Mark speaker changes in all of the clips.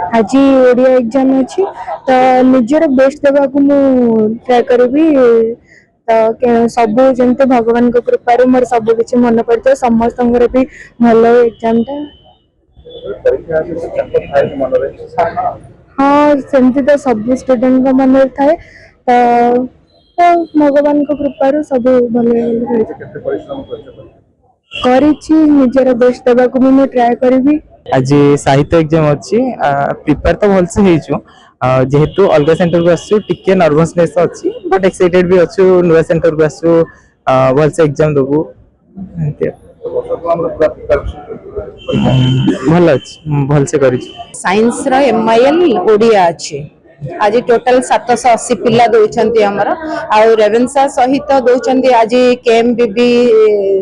Speaker 1: आज ओडिया एग्जाम अच्छी तो निजर बेस्ट देवा को मु ट्राई करी तो सब जमते भगवान को कृपार मोर सब किसी मन पड़ता समस्त भी भल एग्जाम टा हाँ सेमती तो सब स्टूडेंट मन थाए तो भगवान को कृपार सब भल निजर बेस्ट देवा को मुझे ट्राए करी।
Speaker 2: आज साहित्य एग्जाम अच्छी प्रिपेयर तो भलसे जेहेतु अलग सेंटर को आसु टिके नर्वसनेस अच्छी बट एक्साइटेड भी अच्छु नुआ सेंटर को आसु भलसे एग्जाम देबु भल अच्छी भलसे करी
Speaker 3: साइंस रो एमआईएल ओडिया अच्छी आज टोटल 780 पिला दौरान आमर आ रेवेन्सा सहित दौरान आज केएमबीबी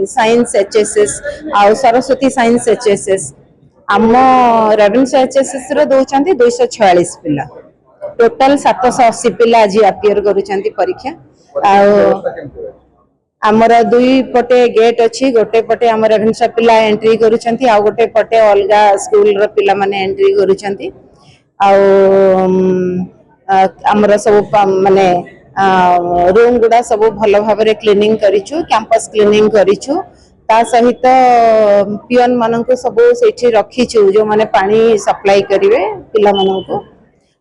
Speaker 3: साइंस एचएसएस आ सरस्वती साइंस एचएसएस आम रेवेन्सा एचएसएस रो दौरान 246 पिला टोटल 780 पिला आज अपियर करुछंती परीक्षा आमर दुई पटे गेट अच्छी गोटे पटे आम रेवेन्सा पिला एंट्री करुछंती आ गोटे पटे अलगा स्कूल रो पिला माने एंट्री करुछंती आमर सब माने रूम गुड़ा सब भल भाव क्लीनिंग करिछु कैंपस क्लीनिंग करिछु ता सहित पियन मानक सब सेठी रखीछु जो माने पानी सप्लाई करिवे पिला मानक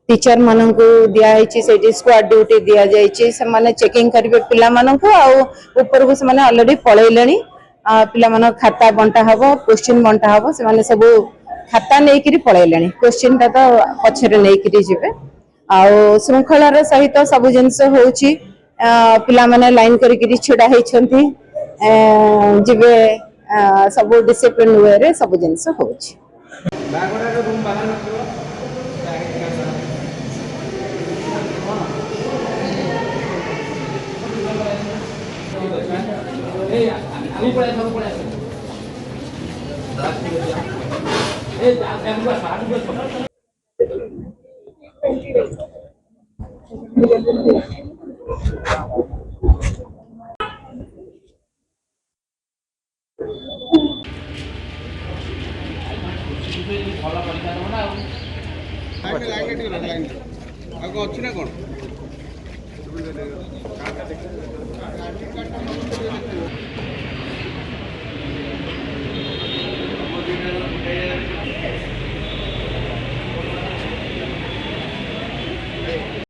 Speaker 3: टीचर मानक दिया हेछि सेठी स्क्वाड ड्यूटी दिया जाइछि से माने चेकिंग करिवे पिला मानक आ ऊपर को से माने ऑलरेडी पळैलेनी पिला मानक खाता बंटा हबो क्वेश्चन बंटा हबो से माने सब खाता नहीं करी पळैलेनी क्वेश्चन ता तो पछरे नहीं करी जिवे आ श्रृंखलार सहित सब जिनस होछि पिला माने लाइन करी करी छिडा हेछंती जिवे सब डिसिप्लिन वे रे सब जिनस होछि
Speaker 4: लाइन अच्छी ना कौन